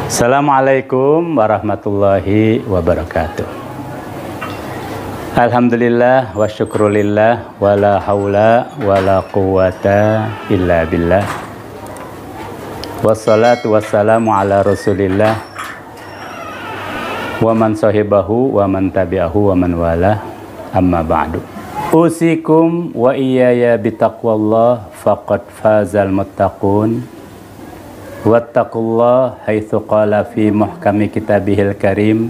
Assalamualaikum warahmatullahi wabarakatuh. Alhamdulillah wa syukrulillah wa la hawla wa la quwata illa billah. Wassalatu wassalamu ala rasulillah wa man sahibahu wa man tabi'ahu wa man wala, amma ba'du. Usikum wa iyaya bitaqwallah faqad fazal muttaqun. Wattaqullah haitsu qala fi muhkami kitabihil karim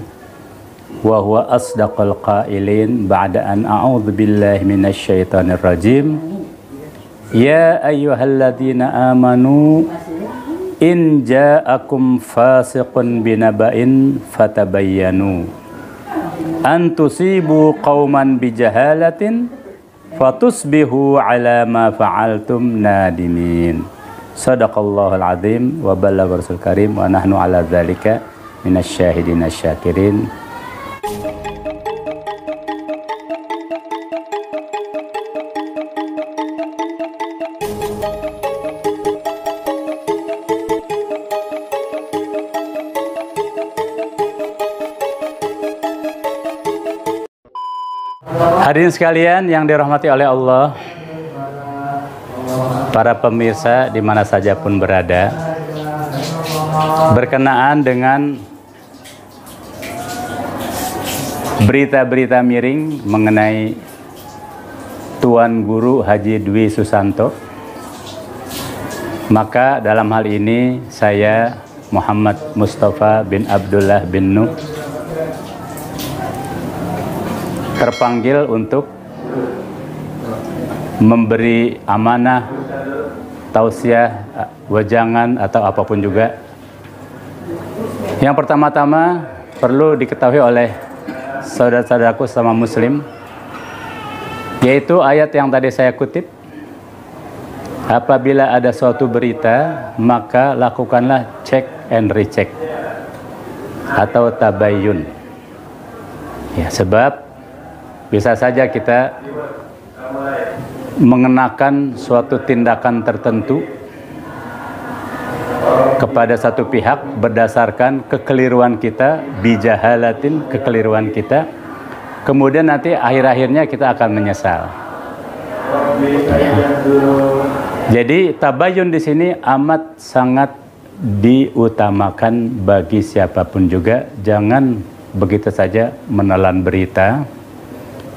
wa huwa asdaqul qailin ba'da an a'udzu billahi minasy syaithanir rajim. Ya ayyuhalladzina amanu in ja'akum fasiqun binaba'in fatabayyanu an tusibu qauman bijahalatin fatusbihu ala ma fa'altum nadimin. Sadaqallahul azim wa ballagha rasul karim wa nahnu ala dzalika minasyahidin asyakirin. Hadirin sekalian yang dirahmati oleh Allah, para pemirsa di mana saja pun berada, berkenaan dengan berita-berita miring mengenai Tuan Guru Haji Dwi Susanto, maka dalam hal ini saya Muhammad Mustafa bin Abdullah bin Nuh terpanggil untuk memberi amanah, tausiah, wejangan atau apapun juga. Yang pertama-tama perlu diketahui oleh saudara-saudaraku sama muslim, yaitu ayat yang tadi saya kutip. Apabila ada suatu berita, maka lakukanlah cek and recheck atau tabayyun. Ya, sebab bisa saja kita mengenakan suatu tindakan tertentu kepada satu pihak berdasarkan kekeliruan kita, bijahalatin, kekeliruan kita, kemudian nanti akhir-akhirnya kita akan menyesal. Jadi tabayun di sini amat sangat diutamakan bagi siapapun juga. Jangan begitu saja menelan berita,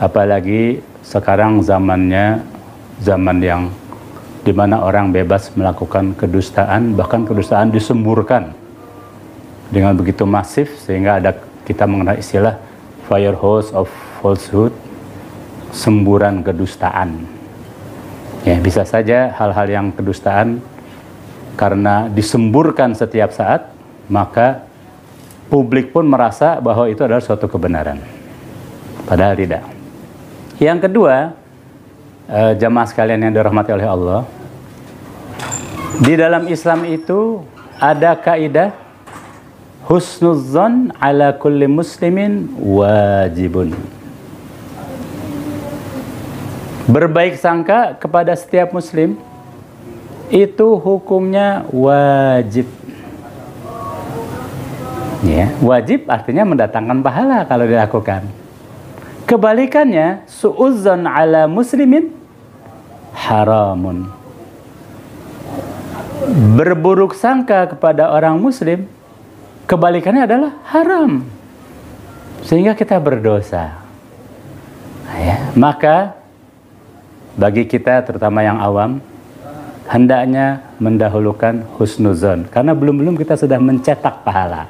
apalagi sekarang zamannya zaman yang dimana orang bebas melakukan kedustaan, bahkan kedustaan disemburkan dengan begitu masif sehingga kita mengenal istilah fire hose of falsehood, semburan kedustaan. Ya, bisa saja hal-hal yang kedustaan karena disemburkan setiap saat, maka publik pun merasa bahwa itu adalah suatu kebenaran, padahal tidak. Yang kedua, jamaah sekalian yang dirahmati oleh Allah, di dalam Islam itu ada kaidah husnudzon ala kulli muslimin wajibun. Berbaik sangka kepada setiap muslim itu hukumnya wajib. Ya, wajib artinya mendatangkan pahala kalau dilakukan. Kebalikannya, su'udzon ala muslimin haramun. Berburuk sangka kepada orang muslim, kebalikannya adalah haram. Sehingga kita berdosa. Ya, maka bagi kita terutama yang awam, hendaknya mendahulukan husnuzon. Karena belum-belum kita sudah mencetak pahala.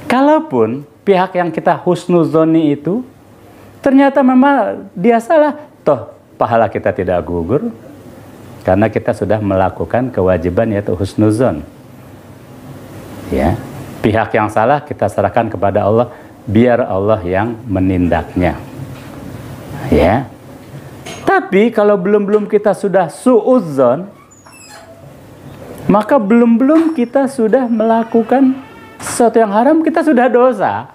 Kalaupun pihak yang kita husnuzoni itu ternyata memang dia salah, toh pahala kita tidak gugur karena kita sudah melakukan kewajiban yaitu husnuzon. Ya, pihak yang salah kita serahkan kepada Allah, biar Allah yang menindaknya. Ya. Tapi kalau belum kita sudah suudzon, maka belum kita sudah melakukan sesuatu yang haram, kita sudah dosa.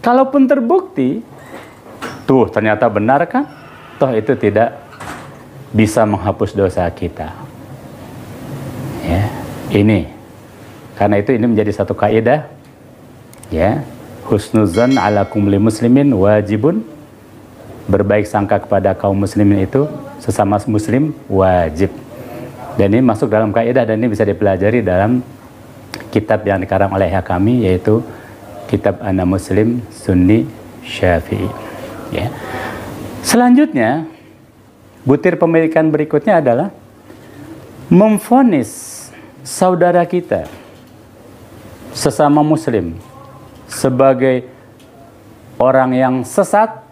Kalaupun terbukti, tuh ternyata benar kan? Toh itu tidak bisa menghapus dosa kita. Ya, ini Karena itu ini menjadi satu kaidah, ya, husnuzan ala kumli muslimin wajibun, berbaik sangka kepada kaum muslimin itu sesama muslim wajib. Dan ini masuk dalam kaidah dan ini bisa dipelajari dalam kitab yang dikarang oleh kami, yaitu kitab Ana Muslim Sunni Syafi'i. Ya. Selanjutnya, butir pemikiran berikutnya adalah memvonis saudara kita sesama muslim sebagai orang yang sesat,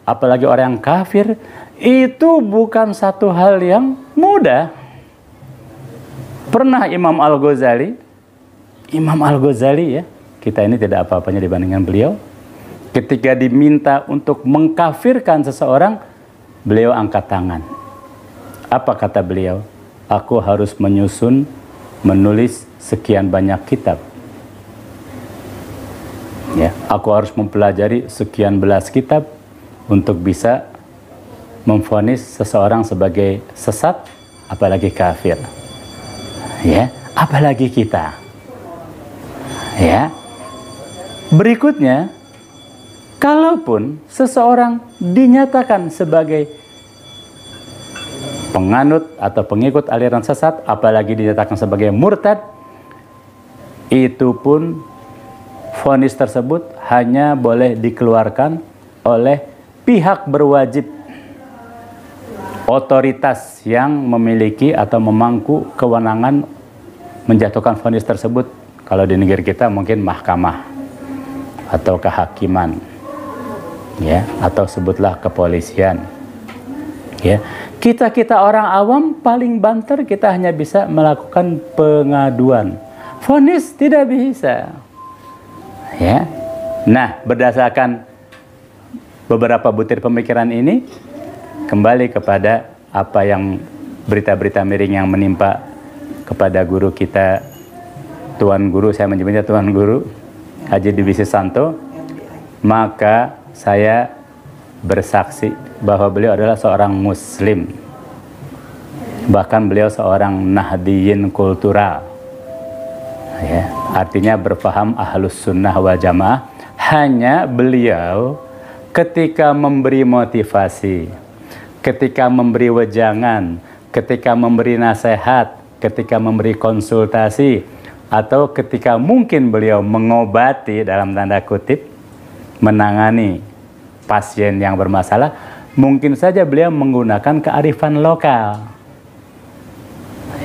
apalagi orang yang kafir, itu bukan satu hal yang mudah. Pernah Imam Al-Ghazali ya, kita ini tidak apa-apanya dibandingkan beliau, ketika diminta untuk mengkafirkan seseorang, beliau angkat tangan. Apa kata beliau? Aku harus menulis sekian banyak kitab. Ya, aku harus mempelajari sekian belas kitab untuk bisa memvonis seseorang sebagai sesat, apalagi kafir. Ya, apalagi kita. Ya. Berikutnya, kalaupun seseorang dinyatakan sebagai penganut atau pengikut aliran sesat, apalagi dinyatakan sebagai murtad, itu pun vonis tersebut hanya boleh dikeluarkan oleh pihak berwajib, otoritas yang memiliki atau memangku kewenangan menjatuhkan vonis tersebut. Kalau di negeri kita mungkin mahkamah atau kehakiman, ya, atau sebutlah kepolisian. Ya, kita orang awam paling banter kita hanya bisa melakukan pengaduan. Vonis tidak bisa. Ya. Nah, berdasarkan beberapa butir pemikiran ini, kembali kepada apa yang berita-berita miring yang menimpa kepada guru kita, Tuan Guru, saya menyebutnya Tuan Guru Haji Dwi Susanto, maka saya bersaksi bahwa beliau adalah seorang muslim, bahkan beliau seorang nahdiyin kultural, ya, artinya berfaham ahlus sunnah wal jamaah. Hanya beliau ketika memberi motivasi, ketika memberi wejangan, ketika memberi nasihat, ketika memberi konsultasi, atau ketika mungkin beliau mengobati dalam tanda kutip, menangani pasien yang bermasalah, mungkin saja beliau menggunakan kearifan lokal.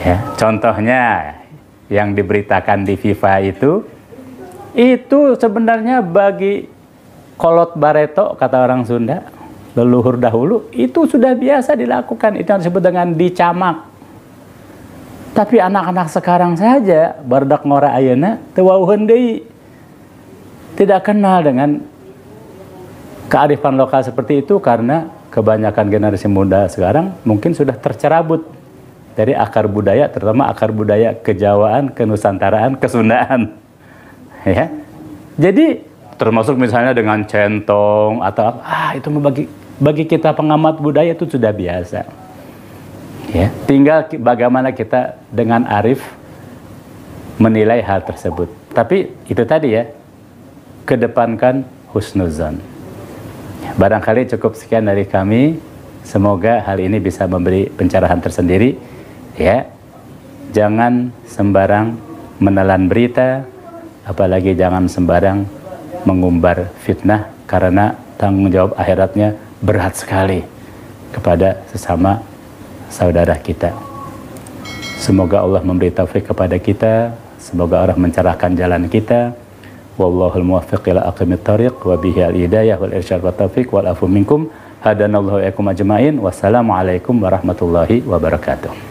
Ya, contohnya yang diberitakan di FIFA itu sebenarnya bagi kolot bareto, kata orang Sunda, leluhur dahulu, itu sudah biasa dilakukan. Itu yang disebut dengan dicamak. Tapi anak-anak sekarang saja barudak ngora ayeuna teu wauheun deui, tidak kenal dengan kearifan lokal seperti itu, karena kebanyakan generasi muda sekarang mungkin sudah tercerabut dari akar budaya, terutama akar budaya kejawaan, kenusantaraan, kesundaan. Ya. Jadi termasuk misalnya dengan centong atau apa, itu bagi kita pengamat budaya itu sudah biasa. Ya, tinggal bagaimana kita dengan arif menilai hal tersebut. Tapi itu tadi ya, kedepankan husnuzan. Barangkali cukup sekian dari kami. Semoga hal ini bisa memberi pencerahan tersendiri. Ya, jangan sembarang menelan berita, apalagi jangan sembarang mengumbar fitnah, karena tanggung jawab akhiratnya berat sekali kepada sesama saudara kita. Semoga Allah memberi taufik kepada kita, semoga Allah mencerahkan jalan kita. Wallahul muwaffiq ila aqwamit thoriq wa bihi al-hidayah wal irsyad wat taufiq wal afu minkum. Hadanallahu wa iyyakum ajmain. Wassalamualaikum warahmatullahi wabarakatuh.